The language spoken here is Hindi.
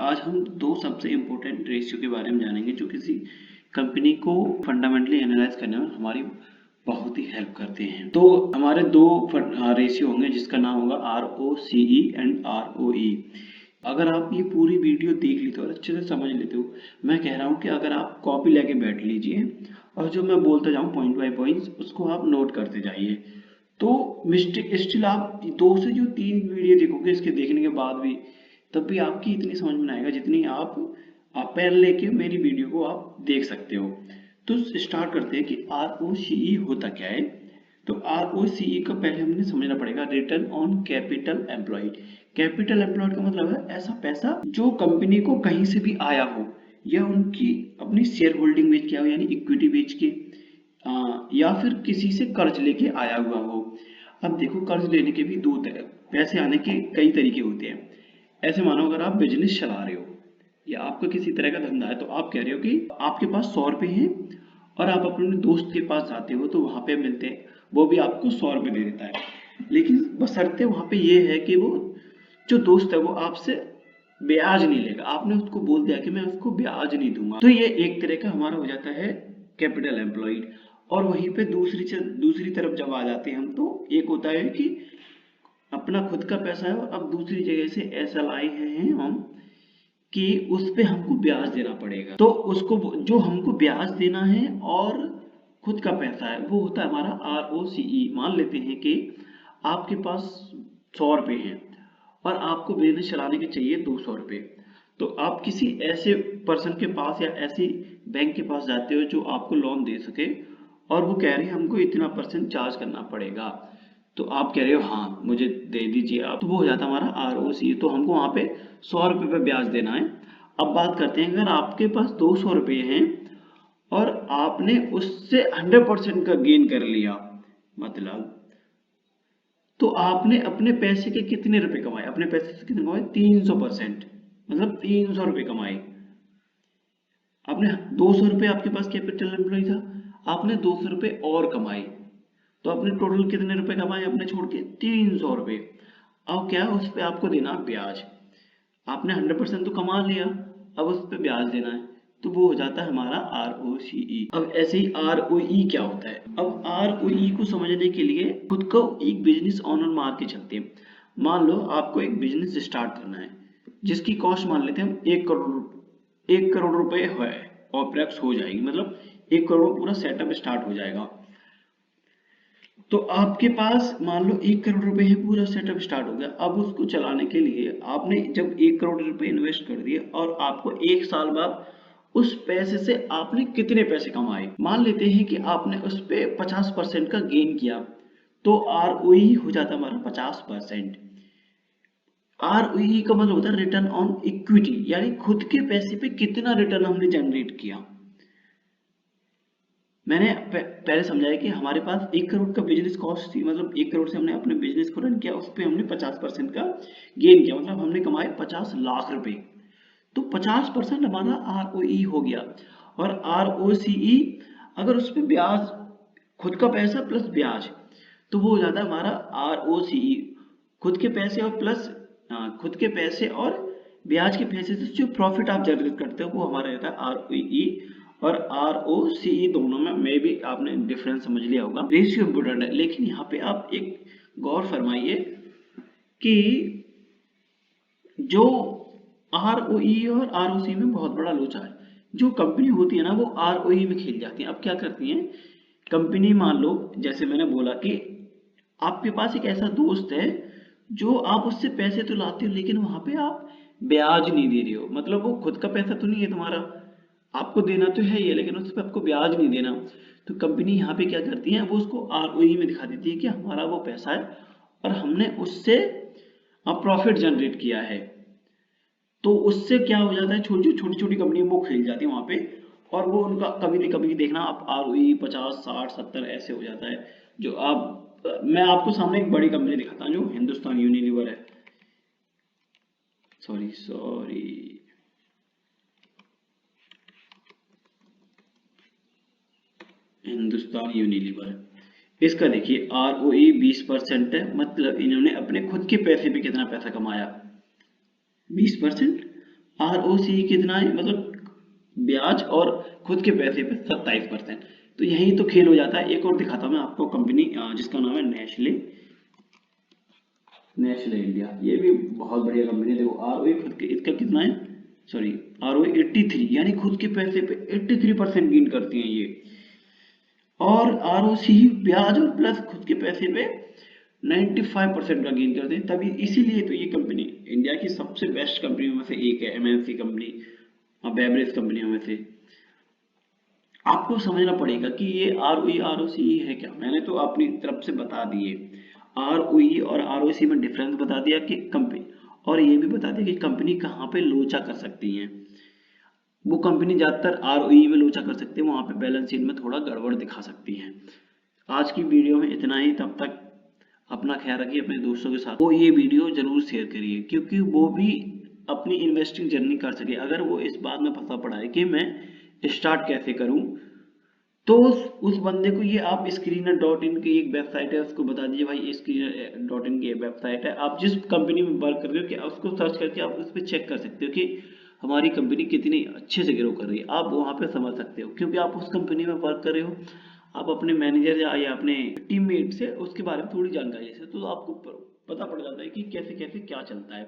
आज हम दो सबसे इम्पोर्टेंट रेशियो के बारे में जानेंगे जो किसी कंपनी को फंडामेंटली एनालाइज करने में हमारी बहुत ही हेल्प करते हैं। तो हमारे दो रेशियो होंगे जिसका नाम होगा ROCE एंड ROE। अगर आप ये पूरी वीडियो देख लेते हो और अच्छे से समझ लेते हो, मैं कह रहा हूँ कि अगर आप कॉपी लेके बैठ लीजिए और जो मैं बोलता जाऊँ पॉइंट बाय पॉइंट उसको आप नोट करते जाइए। तो मिस्टेक स्टिल आप 2 से जो 3 वीडियो देखोगे इसके देखने के बाद भी तब भी आपकी इतनी समझ में आएगा जितनी आप पेन लेके मेरी वीडियो को आप देख सकते हो। तो स्टार्ट करते हैं कि ROCE होता क्या है। तो ROCE का पहले हमने समझना पड़ेगा, return on capital employed. Capital employed का मतलब है ऐसा पैसा जो कंपनी को कहीं से भी आया हो या उनकी अपनी शेयर होल्डिंग बेच के आया हो, यानी इक्विटी बेच के या फिर किसी से कर्ज लेके आया हुआ हो। अब देखो, कर्ज लेने के भी दो पैसे आने के कई तरीके होते हैं। ऐसे मानो अगर आप बिजनेस चला रहे हो या आपका किसी तरह का धंधा है, तो आप कह रहे हो कि आपके पास 100 रुपए हैं और आप अपने दोस्त के पास जाते हो तो वहां पे मिलते हैं, वो भी आपको 100 रुपए दे देता है। लेकिन बशर्ते वहां पे ये है कि वो जो दोस्त है वो आपसे ब्याज नहीं लेगा। आपने उसको बोल दिया कि मैं उसको ब्याज नहीं दूंगा। तो ये एक तरह का हमारा हो जाता है कैपिटल एम्प्लॉयड। और वहीं पे दूसरी तरफ जब आ जाते हैं हम, तो एक होता है कि अपना खुद का पैसा है और अब दूसरी जगह से ऐसा लाए हैं हम कि उस पे हमको ब्याज देना पड़ेगा। तो उसको जो हमको ब्याज देना है और खुद का पैसा है वो होता है हमारा ROCE। मान लेते हैं कि आपके पास 100 रुपए हैं और आपको बिजनेस चलाने के चाहिए 200 रुपए। तो आप किसी ऐसे पर्सन के पास या ऐसी बैंक के पास जाते हो जो आपको लोन दे सके और वो कह रहे हैं हमको इतना % चार्ज करना पड़ेगा। तो आप कह रहे हो हाँ मुझे दे दीजिए आप, तो वो हो जाता है हमारा ROCE। तो हमको वहां पे 100 रुपए पे ब्याज देना है। अब बात करते हैं, अगर आपके पास 200 रुपए हैं और आपने उससे 100% का गेन कर लिया, मतलब तो आपने अपने पैसे के कितने रुपए कमाए? अपने पैसे से कितने कमाए? 300%, मतलब 300 रुपए कमाए। आपने 200 रुपए, आपके पास कैपिटल एम्प्लॉय था, आपने 200 रुपए और कमाए, तो आपने टोटल कितने रुपए कमाए अपने छोड़ के? 300 रुपए। अब क्या है, उस पे आपको देना ब्याज। आपने 100% तो कमा लिया, अब उस पे ब्याज देना है, तो वो हो जाता है हमारा ROCE। अब ऐसे ही ROE क्या होता है? अब ROE को समझने के लिए खुद को एक बिजनेस ऑनर मान के चलते हैं। मान लो आपको एक बिजनेस स्टार्ट करना है जिसकी कॉस्ट मान लेते हैं हम 1 करोड़ रुपए है, ऑपरेक्स हो जाएगी, मतलब 1 करोड़ पूरा सेटअप स्टार्ट हो जाएगा। तो आपके पास मान लो 1 करोड़ रुपए है, पूरा सेटअप स्टार्ट हो गया। अब उसको चलाने के लिए आपने जब 1 करोड़ रुपए इन्वेस्ट कर दिए और आपको 1 साल बाद उस पैसे से आपने कितने पैसे कमाए? मान लेते हैं कि आपने उस पे 50% का गेन किया, तो ROE हो जाता है हमारा 50%। ROE का मतलब होता है रिटर्न ऑन इक्विटी, यानी खुद के पैसे पे कितना रिटर्न हमने जनरेट किया। मैंने पहले समझाया कि हमारे पास 1 करोड़ का बिजनेस कॉस्ट थी, मतलब 1 करोड़ से हमने अपने बिजनेस को रन किया, उस पर हमने 50% का गेन किया, मतलब हमने कमाए 50 लाख रुपए। तो 50% हमारा ROE हो गया। और ROCE अगर उस पर ब्याज, खुद का पैसा प्लस ब्याज, तो वो हो जाता है हमारा ROCE। खुद के पैसे और प्लस खुद के पैसे और ब्याज के पैसे से जो प्रॉफिट आप जनरेट करते हो वो हमारा रहता है ROE। और ROCE दोनों में मे भी आपने डिफरेंस समझ लिया होगा। रेशियो इम्पोर्टेंट है, लेकिन यहाँ पे आप एक गौर फरमाइए कि जो ROE और ROCE में बहुत बड़ा लोचा है। जो कंपनी होती है ना वो ROE में खेल जाती है। अब क्या करती है कंपनी, मान लो जैसे मैंने बोला कि आपके पास एक ऐसा दोस्त है जो आप उससे पैसे तो लाते हो लेकिन वहां पे आप ब्याज नहीं दे रहे हो, मतलब वो खुद का पैसा तो नहीं है तुम्हारा, आपको देना तो है ये, लेकिन उस पर आपको ब्याज नहीं देना। तो कंपनी यहाँ पे क्या करती है, वो उसको ROE में दिखा देती है कि हमारा वो पैसा है और हमने उससे प्रॉफिट जनरेट किया है। तो उससे क्या हो जाता है, छोटी छोटी कंपनी वो खेल जाती है वहां पे, और वो उनका कभी कभी देखना आप ROE 50, 60, 70 ऐसे हो जाता है। जो आप, मैं आपको सामने एक बड़ी कंपनी दिखाता हूँ जो हिंदुस्तान यूनिलीवर है। सॉरी हिंदुस्तान यूनिलीवर, इसका देखिए ROE 20% है, मतलब इन्होंने अपने खुद के पैसे पे कितना पैसा कमाया, 20%। ROCE कितना है, मतलब ब्याज और खुद के पैसे पे 27%। तो यही तो खेल हो जाता है। एक और दिखाता हूँ मैं आपको कंपनी जिसका नाम है नेस्ले नेस्ले इंडिया। ये भी बहुत बढ़िया कंपनी है। देखो ROE खुद के इसका कितना है, सॉरी ROE 83, यानी खुद के पैसे पे 83% गेन करती हैं ये। और ROCE ब्याज और प्लस खुद के पैसे पे 95% का गेन करते हैं। तभी इसीलिए तो ये कंपनी इंडिया की सबसे बेस्ट कंपनियों में से एक है, MNC कंपनी और बेवरेज कंपनियों में से। आपको समझना पड़ेगा कि ये ROE ROCE है क्या। मैंने तो अपनी तरफ से बता दिए, ROE और ROCE में डिफरेंस बता दिया कि कंपनी, और ये भी बता दिया कि कंपनी कहाँ पे लोचा कर सकती है। वो कंपनी ज्यादातर ROE में लोचा कर सकती है, वहां पे बैलेंस शीट में थोड़ा गड़बड़ दिखा सकती है। आज की वीडियो में इतना ही। तब तक अपना ख्याल रखिए, अपने दोस्तों के साथ वो ये वीडियो जरूर शेयर करिए, क्योंकि वो भी अपनी इन्वेस्टिंग जर्नी कर सके। अगर वो इस बात में फंसा पड़ा है कि मैं स्टार्ट कैसे करूं, तो उस बंदे को ये आप screener.in की एक वेबसाइट है, उसको बता दीजिए भाई screener.in की वेबसाइट है। आप जिस कंपनी में वर्क कर रहे हो कि उसको सर्च करके आप उस पर चेक कर सकते हो कि हमारी कंपनी कितनी अच्छे से ग्रो कर रही है। आप वहां पे समझ सकते हो, क्योंकि आप उस कंपनी में वर्क कर रहे हो। आप अपने मैनेजर या अपने टीममेट से उसके बारे में थोड़ी जानकारी ले सकते हो, तो आपको पता पड़ जाता है कि कैसे कैसे क्या चलता है।